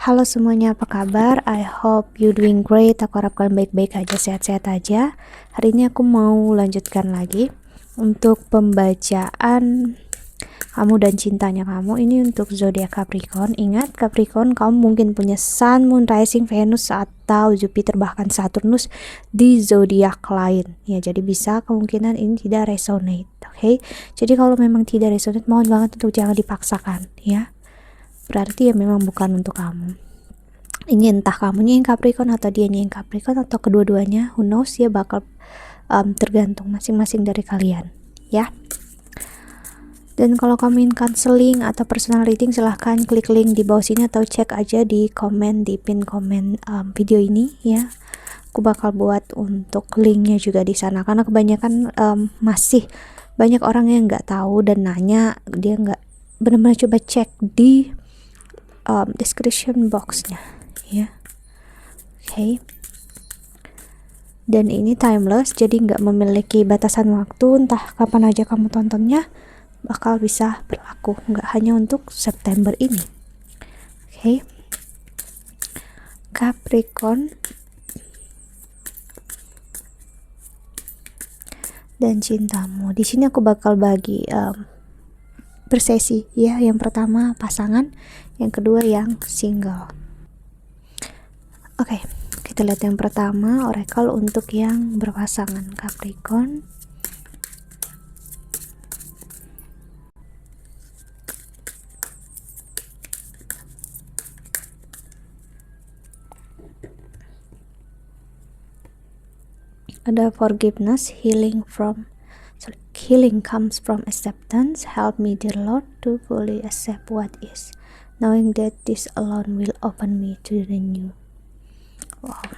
Halo semuanya, apa kabar? I hope you doing great. Aku harap kalian baik-baik aja, sehat-sehat aja. Hari ini aku mau lanjutkan lagi untuk pembacaan kamu dan cintanya kamu. Ini untuk zodiak Capricorn. Ingat, Capricorn, kamu mungkin punya Sun, Moon, Rising, Venus atau Jupiter bahkan Saturnus di zodiak lain. Ya, jadi bisa kemungkinan ini tidak resonate. Oke? Jadi kalau memang tidak resonate, mohon banget untuk jangan dipaksakan, ya. Berarti ya memang bukan untuk kamu. Ini entah kamunya yang Capricorn atau dia yang Capricorn atau kedua-duanya, who knows, ya bakal tergantung masing-masing dari kalian, ya. Dan kalau kamu ingin counseling atau personal reading, silahkan klik link di bawah sini atau cek aja di komen, di pin komen video ini, ya. Aku bakal buat untuk linknya juga di sana karena kebanyakan masih banyak orang yang nggak tahu dan nanya, dia nggak benar-benar coba cek di description boxnya, ya. Oke. Dan ini timeless, jadi nggak memiliki batasan waktu, entah kapan aja kamu tontonnya bakal bisa berlaku, nggak hanya untuk September ini. Oke. Capricorn dan cintamu. Di sini aku bakal bagi bersesi, ya. Yang pertama pasangan, yang kedua yang single. Oke, kita lihat yang pertama, oracle untuk yang berpasangan Capricorn. Ada forgiveness, healing comes from acceptance. Help me, dear Lord, to fully accept what is, knowing that this alone will open me to the new. Wow.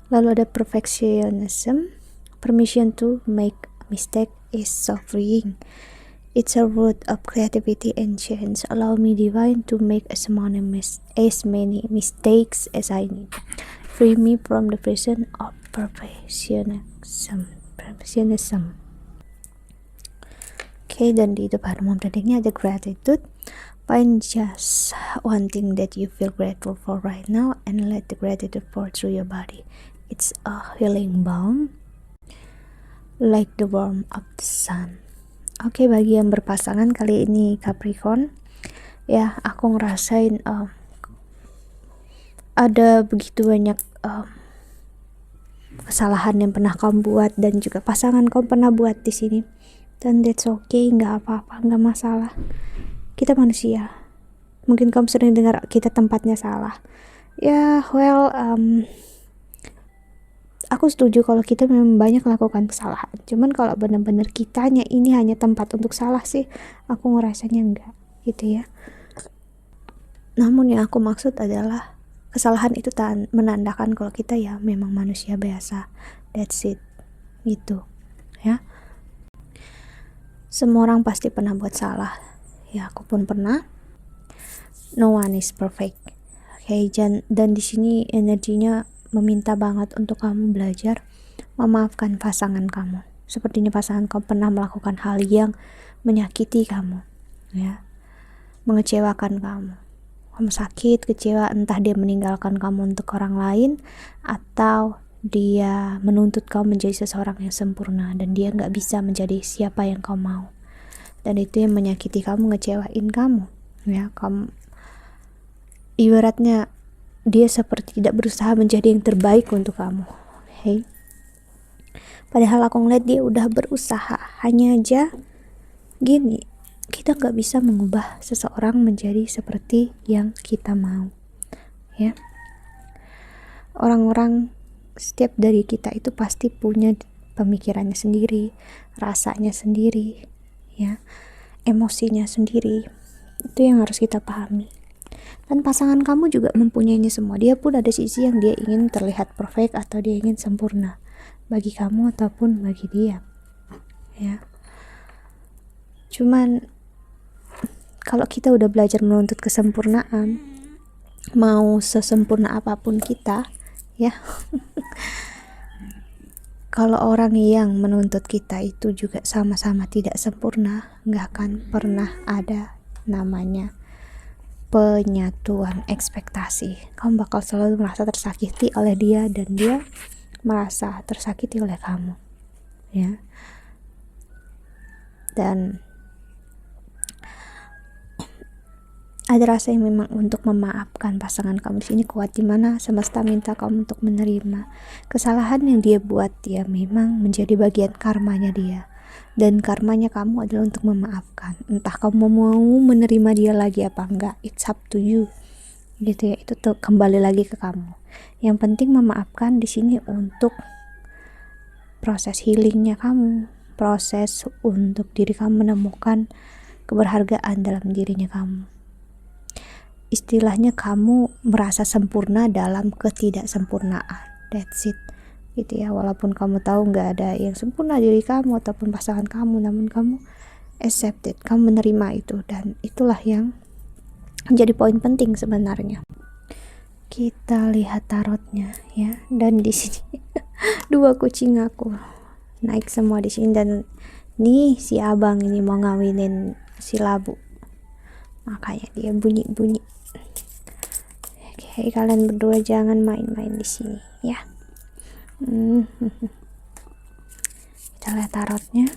Lalu ada perfectionism, permission to make a mistake is so freeing. It's a root of creativity and change. Allow me, divine, to make as many mistakes as I need. Free me from the prison of perfectionism. Okay, dan di depan rumah berdeknya ada gratitude. Find just one thing that you feel grateful for right now and let the gratitude pour through your body. It's a healing balm, like the warmth of the sun. Oke, bagi yang berpasangan kali ini Capricorn, ya, aku ngerasain ada begitu banyak kesalahan yang pernah kamu buat dan juga pasangan kamu pernah buat di sini, dan that's okay, nggak apa-apa, nggak masalah. Kita manusia. Mungkin kamu sering dengar kita tempatnya salah. Ya, well, aku setuju kalau kita memang banyak melakukan kesalahan. Cuman kalau benar-benar kitanya ini hanya tempat untuk salah sih, aku ngerasanya enggak, gitu ya. Namun yang aku maksud adalah kesalahan itu menandakan kalau kita ya memang manusia biasa. That's it, gitu, ya. Semua orang pasti pernah buat salah. Ya, aku pun pernah. No one is perfect. Okay, dan di sini energinya meminta banget untuk kamu belajar memaafkan pasangan kamu. Sepertinya pasangan kamu pernah melakukan hal yang menyakiti kamu, ya, mengecewakan kamu. Kamu sakit, kecewa, entah dia meninggalkan kamu untuk orang lain atau dia menuntut kamu menjadi seseorang yang sempurna dan dia nggak bisa menjadi siapa yang kau mau. Dan itu yang menyakiti kamu, ngecewain kamu, ya. Kamu ibaratnya dia seperti tidak berusaha menjadi yang terbaik untuk kamu. Okay? Padahal aku ngeliat dia udah berusaha. Hanya aja gini, kita gak bisa mengubah seseorang menjadi seperti yang kita mau, ya. Orang-orang, setiap dari kita itu pasti punya pemikirannya sendiri, rasanya sendiri, ya, emosinya sendiri. Itu yang harus kita pahami. Dan pasangan kamu juga mempunyainya semua. Dia pun ada sisi yang dia ingin terlihat perfect atau dia ingin sempurna bagi kamu ataupun bagi dia, ya. Cuman kalau kita udah belajar menuntut kesempurnaan, mau sesempurna apapun kita, ya, kalau orang yang menuntut kita itu juga sama-sama tidak sempurna, nggak akan pernah ada namanya penyatuan ekspektasi. Kamu bakal selalu merasa tersakiti oleh dia dan dia merasa tersakiti oleh kamu, ya. Dan ada rasa yang memang untuk memaafkan pasangan kamu di sini kuat, dimana semesta minta kamu untuk menerima kesalahan yang dia buat. Dia memang menjadi bagian karmanya dia, dan karmanya kamu adalah untuk memaafkan. Entah kamu mau menerima dia lagi apa enggak, it's up to you, gitu ya. Itu tuh kembali lagi ke kamu. Yang penting memaafkan di sini untuk proses healingnya kamu, proses untuk diri kamu menemukan keberhargaan dalam dirinya kamu. Istilahnya kamu merasa sempurna dalam ketidaksempurnaan. That's it, gitu ya. Walaupun kamu tahu nggak ada yang sempurna diri kamu ataupun pasangan kamu, namun kamu accept it, kamu menerima itu, dan itulah yang menjadi poin penting sebenarnya. Kita lihat tarotnya ya, dan di sini dua kucing aku naik semua di sini, dan nih si abang ini mau ngawinin si Labu, makanya dia bunyi-bunyi. Oke, kalian berdua jangan main-main di sini ya. Kita lihat tarotnya.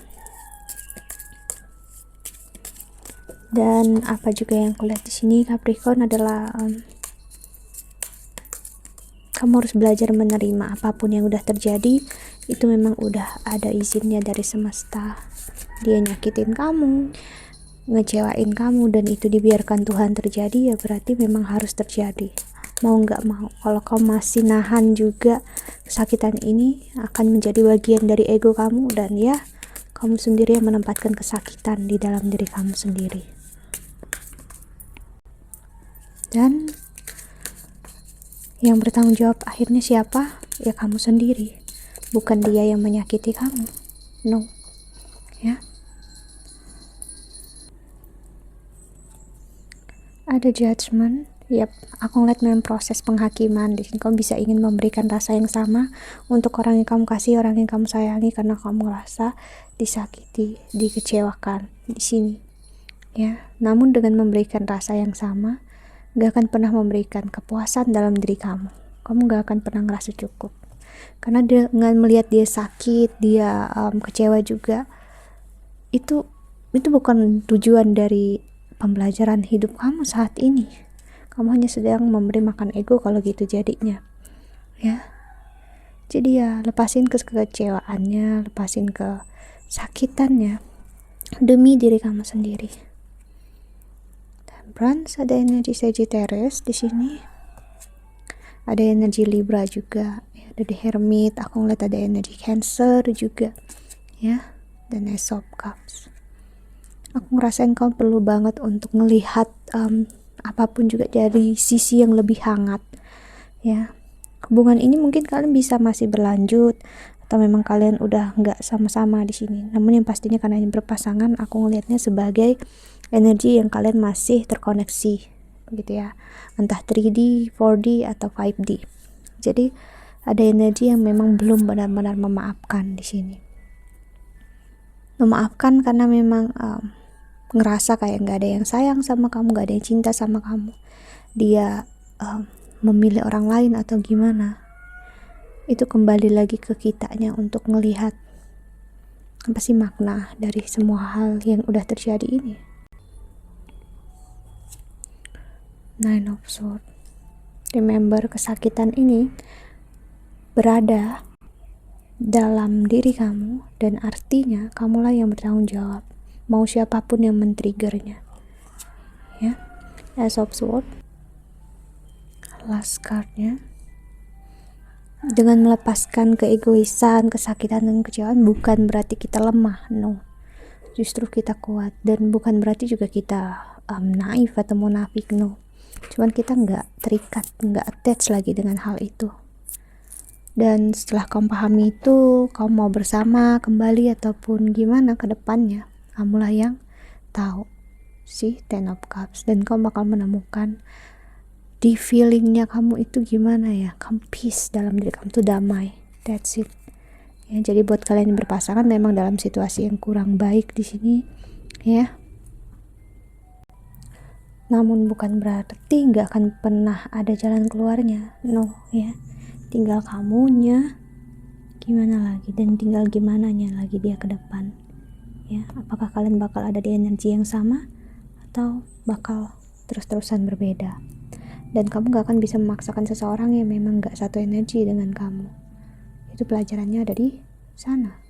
Dan apa juga yang kulihat di sini Capricorn adalah kamu harus belajar menerima apapun yang udah terjadi. Itu memang udah ada izinnya dari semesta. Dia nyakitin kamu, ngecewain kamu, dan itu dibiarkan Tuhan terjadi, ya berarti memang harus terjadi, mau nggak mau. Kalau kamu masih nahan juga, kesakitan ini akan menjadi bagian dari ego kamu, dan ya kamu sendiri yang menempatkan kesakitan di dalam diri kamu sendiri. Dan yang bertanggung jawab akhirnya siapa? Ya kamu sendiri, bukan dia yang menyakiti kamu. No, ya. Ada judgment. Yap, aku ngeliat memang proses penghakiman. Di sini kamu bisa ingin memberikan rasa yang sama untuk orang yang kamu kasih, orang yang kamu sayangi, karena kamu merasa disakiti, dikecewakan di sini. Ya, namun dengan memberikan rasa yang sama, gak akan pernah memberikan kepuasan dalam diri kamu. Kamu gak akan pernah ngerasa cukup. Karena dengan melihat dia sakit, dia kecewa juga, itu bukan tujuan dari pembelajaran hidup kamu saat ini. Kamu hanya sedang memberi makan ego kalau gitu jadinya, ya. Jadi ya lepasin kekecewaannya, lepasin kesakitannya demi diri kamu sendiri. Temperance, ada energi Sagittarius di sini, ada energi Libra juga, ada di Hermit. Aku ngeliat ada energi Cancer juga, ya, dan Ace of Cups. Aku ngerasain kamu perlu banget untuk melihat apapun juga dari sisi yang lebih hangat, ya. Hubungan ini mungkin kalian bisa masih berlanjut, atau memang kalian udah nggak sama-sama di sini. Namun yang pastinya karena ini berpasangan, aku ngelihatnya sebagai energi yang kalian masih terkoneksi, gitu ya. Entah 3D, 4D, atau 5D. Jadi ada energi yang memang belum benar-benar memaafkan di sini. Memaafkan karena memang ngerasa kayak nggak ada yang sayang sama kamu, nggak ada yang cinta sama kamu. Dia memilih orang lain atau gimana. Itu kembali lagi ke kitanya untuk melihat apa sih makna dari semua hal yang udah terjadi ini. Nine of Swords. Remember, kesakitan ini berada dalam diri kamu, dan artinya kamulah yang bertanggung jawab, mau siapapun yang men-triggernya, ya. Ace of Swords, last cardnya. Dengan melepaskan keegoisan, kesakitan, dan kecewaan bukan berarti kita lemah, no. Justru kita kuat, dan bukan berarti juga kita naif atau munafik, no. Cuman kita nggak terikat, nggak attach lagi dengan hal itu. Dan setelah kamu pahami itu, kamu mau bersama kembali ataupun gimana ke depannya, kamulah yang tahu. Si Ten of Cups, dan kamu bakal menemukan di feelingnya kamu itu gimana, ya. Kamu peace dalam diri kamu tuh, damai. That's it. Ya, jadi buat kalian yang berpasangan memang dalam situasi yang kurang baik di sini, ya. namun bukan berarti nggak akan pernah ada jalan keluarnya. No, ya. Tinggal kamunya gimana lagi, dan tinggal gimananya lagi dia ke depan. Ya, apakah kalian bakal ada di energi yang sama atau bakal terus-terusan berbeda? Dan kamu gak akan bisa memaksakan seseorang yang memang gak satu energi dengan kamu. Itu pelajarannya ada di sana.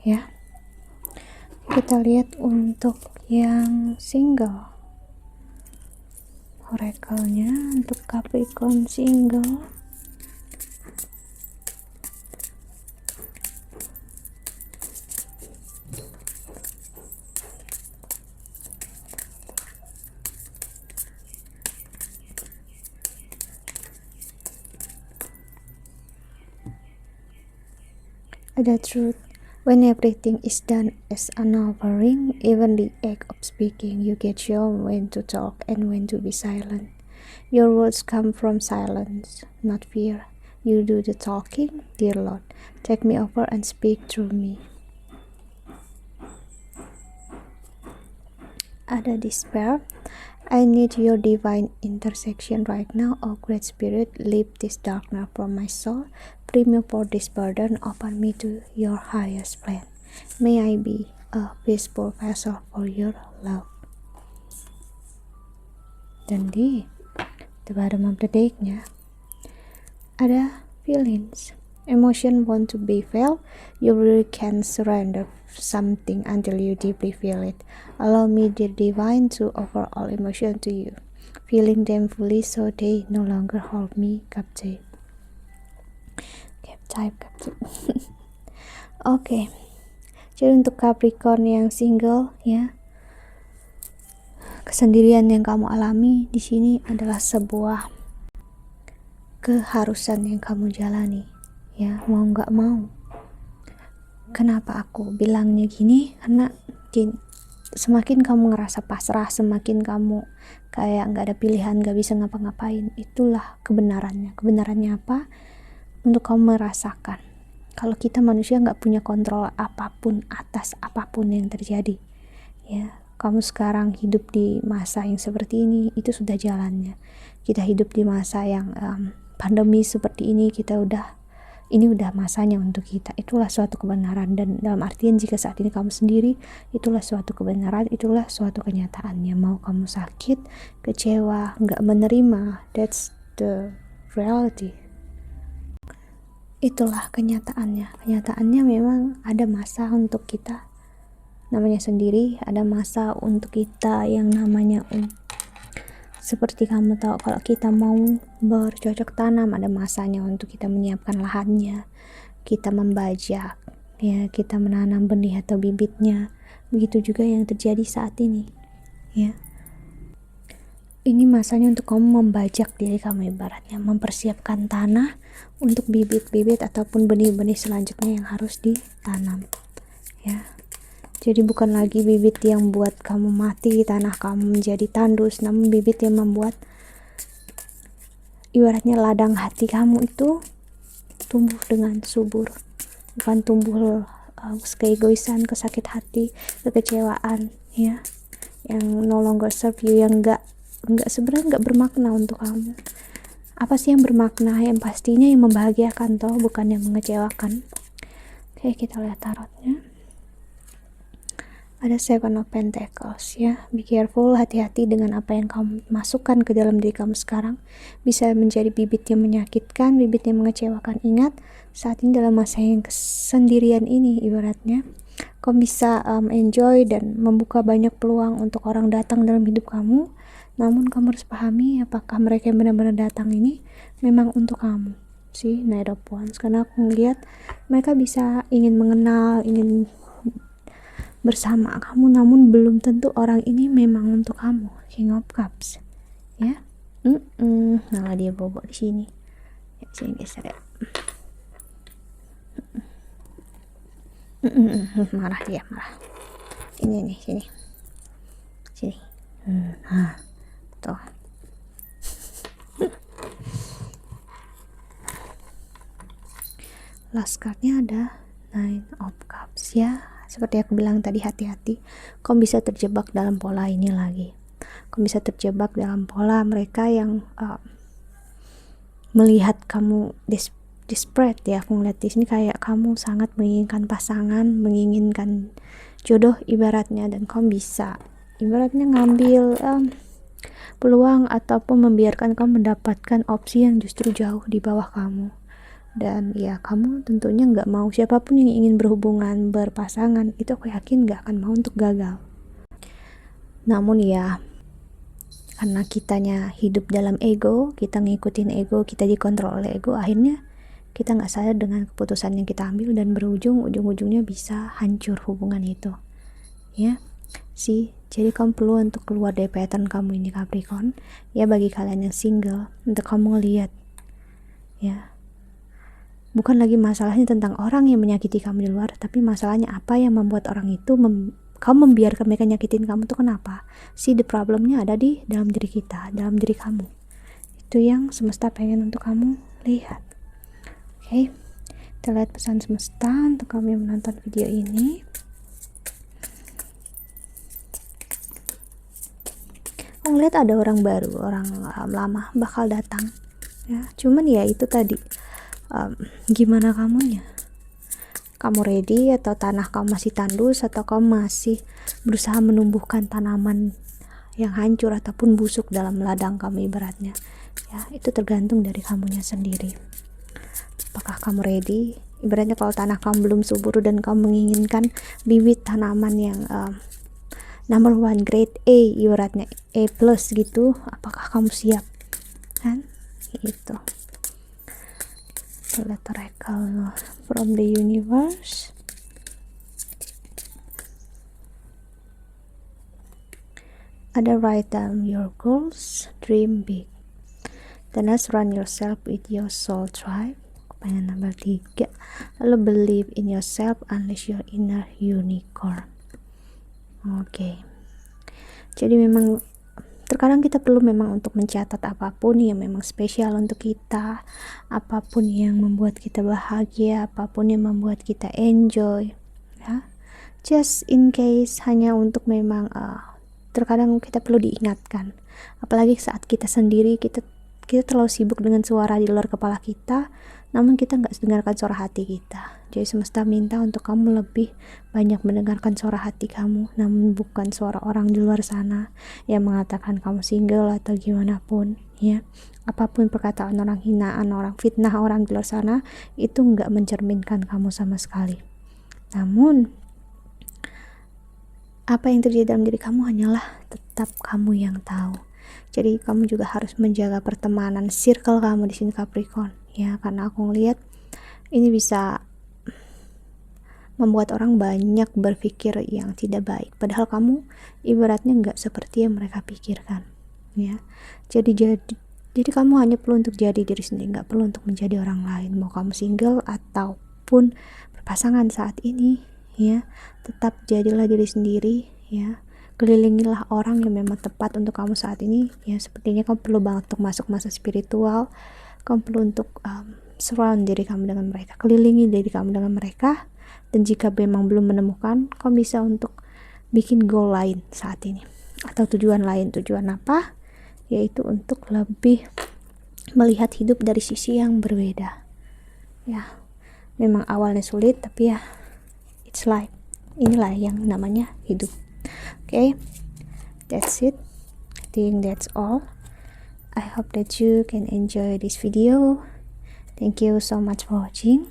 Ya, kita lihat untuk yang single. Oracle-nya untuk Capricorn single. The truth. When everything is done as an offering, even the act of speaking, you get shown when to talk and when to be silent. Your words come from silence, not fear. You do the talking, dear Lord. Take me over and speak through me. Ada despair. I need your divine intersection right now, oh great spirit. Lift this darkness from my soul. Free me for this burden. Open me to your highest plan. May I be a peaceful vessel for your love. Dan di the bottom of the deck-nya ada feelings. Emotion want to be felt. You really can surrender something until you deeply feel it. Allow me, the divine, to offer all emotion to you, feeling them fully so they no longer hold me captive. Captive. Oke. Jadi untuk Capricorn yang single, ya, kesendirian yang kamu alami di sini adalah sebuah keharusan yang kamu jalani. Ya, mau nggak mau. Kenapa aku bilangnya gini? Karena semakin kamu ngerasa pasrah, semakin kamu kayak nggak ada pilihan, nggak bisa ngapa-ngapain, itulah kebenarannya. Kebenarannya apa? Untuk kamu merasakan kalau kita manusia nggak punya kontrol apapun atas apapun yang terjadi. Ya, kamu sekarang hidup di masa yang seperti ini, itu sudah jalannya. Kita hidup di masa yang pandemi seperti ini, ini udah masanya untuk kita. Itulah suatu kebenaran, dan dalam artian jika saat ini kamu sendiri, itulah suatu kebenaran, itulah suatu kenyataannya. Mau kamu sakit, kecewa, nggak menerima, that's the reality. Itulah kenyataannya. Kenyataannya memang ada masa untuk kita namanya sendiri, ada masa untuk kita yang namanya seperti kamu tahu, kalau kita mau bercocok tanam, ada masanya untuk kita menyiapkan lahannya, kita membajak, ya, kita menanam benih atau bibitnya. Begitu juga yang terjadi saat ini, ya. Ini masanya untuk kamu membajak diri kamu, ibaratnya mempersiapkan tanah untuk bibit-bibit ataupun benih-benih selanjutnya yang harus ditanam, ya. Jadi bukan lagi bibit yang buat kamu mati, tanah kamu menjadi tandus, namun bibit yang membuat ibaratnya ladang hati kamu itu tumbuh dengan subur. Bukan tumbuh keegoisan, kesakit hati, kekecewaan, ya, yang no longer serve you, yang sebenarnya nggak bermakna untuk kamu. Apa sih yang bermakna? Yang pastinya yang membahagiakan, toh, bukan yang mengecewakan. Oke, kita lihat tarotnya. Ada Seven of Pentacles, ya. Be careful, hati-hati dengan apa yang kamu masukkan ke dalam diri kamu sekarang. Bisa menjadi bibit yang menyakitkan, bibit yang mengecewakan. Ingat, saat ini dalam masa yang kesendirian ini, ibaratnya kamu bisa enjoy dan membuka banyak peluang untuk orang datang dalam hidup kamu. Namun kamu harus pahami apakah mereka yang benar-benar datang ini memang untuk kamu. Knight of Wands, karena aku melihat mereka bisa ingin mengenal, ingin bersama kamu, namun belum tentu orang ini memang untuk kamu. King of Cups, ya. Malah dia bobo di sini. Ya, sini geser ya. Marah dia, marah. Ini nih, sini. Tuh. Last cardnya ada Nine of Cups, ya. seperti aku bilang tadi, hati-hati, kamu bisa terjebak dalam pola ini lagi. Kamu bisa terjebak dalam pola mereka yang melihat kamu desperate ya. Aku ngeliat di sini kayak kamu sangat menginginkan pasangan, menginginkan jodoh ibaratnya, dan kamu bisa ibaratnya ngambil peluang ataupun membiarkan kamu mendapatkan opsi yang justru jauh di bawah kamu. Dan ya kamu tentunya nggak mau, siapapun yang ingin berhubungan berpasangan itu aku yakin nggak akan mau untuk gagal. Namun ya karena kitanya hidup dalam ego, kita ngikutin ego, kita dikontrol oleh ego, akhirnya kita nggak sadar dengan keputusan yang kita ambil dan ujung-ujungnya bisa hancur hubungan itu ya sih. Jadi kamu perlu untuk keluar dari pattern kamu ini Capricorn ya. Bagi kalian yang single, untuk kamu lihat ya, bukan lagi masalahnya tentang orang yang menyakiti kamu di luar, tapi masalahnya apa yang membuat orang itu kamu membiarkan mereka nyakitin kamu tuh kenapa sih. The problemnya ada di dalam diri kita, dalam diri kamu. Itu yang semesta pengen untuk kamu lihat. Oke, kita lihat pesan semesta untuk kamu yang menonton video ini. Aku lihat ada orang baru, orang lama bakal datang ya. Cuman ya itu tadi, gimana kamunya, kamu ready atau tanah kamu masih tandus, atau kamu masih berusaha menumbuhkan tanaman yang hancur ataupun busuk dalam ladang kamu ibaratnya ya. Itu tergantung dari kamunya sendiri. Apakah kamu ready? Ibaratnya kalau tanah kamu belum subur dan kamu menginginkan bibit tanaman yang number one, grade A, ibaratnya A plus gitu, apakah kamu siap kan? Itu let oracle from the universe. Ada write down your goals, dream big, then surround yourself with your soul tribe. Pengen nomor 3, lalu believe in yourself, unleash your inner unicorn. Oke. Jadi memang terkadang kita perlu memang untuk mencatat apapun yang memang spesial untuk kita, apapun yang membuat kita bahagia, apapun yang membuat kita enjoy ya. Just in case, hanya untuk memang terkadang kita perlu diingatkan, apalagi saat kita sendiri, kita terlalu sibuk dengan suara di luar kepala kita, namun kita nggak dengarkan suara hati kita. Jadi semesta minta untuk kamu lebih banyak mendengarkan suara hati kamu, namun bukan suara orang di luar sana yang mengatakan kamu single atau gimana pun ya. Apapun perkataan orang, hinaan orang, fitnah orang di luar sana, itu nggak mencerminkan kamu sama sekali. Namun apa yang terjadi dalam diri kamu hanyalah tetap kamu yang tahu. Jadi kamu juga harus menjaga pertemanan, circle kamu di sini Capricorn ya, karena aku ngelihat ini bisa membuat orang banyak berpikir yang tidak baik, padahal kamu ibaratnya nggak seperti yang mereka pikirkan ya. Jadi kamu hanya perlu untuk jadi diri sendiri, nggak perlu untuk menjadi orang lain. Mau kamu single ataupun berpasangan saat ini ya, tetap jadilah diri sendiri ya. Kelilingilah orang yang memang tepat untuk kamu saat ini ya. Sepertinya kamu perlu banget untuk masuk masa spiritual. Kamu perlu untuk surround diri kamu dengan mereka, kelilingi diri kamu dengan mereka. Dan jika memang belum menemukan, kamu bisa untuk bikin goal lain saat ini, atau tujuan lain. Tujuan apa? Yaitu untuk lebih melihat hidup dari sisi yang berbeda ya. Memang awalnya sulit, tapi ya it's life. Inilah yang namanya hidup. Okay, that's it. I think that's all. I hope that you can enjoy this video. Thank you so much for watching.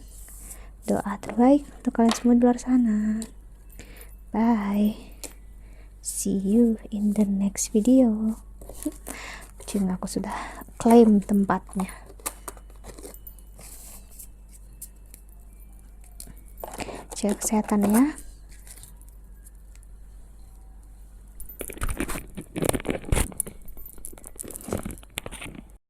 Doa terbaik untuk kalian semua di luar sana. Bye. See you in the next video. Kucing aku sudah klaim tempatnya. Jaga kesehatan ya.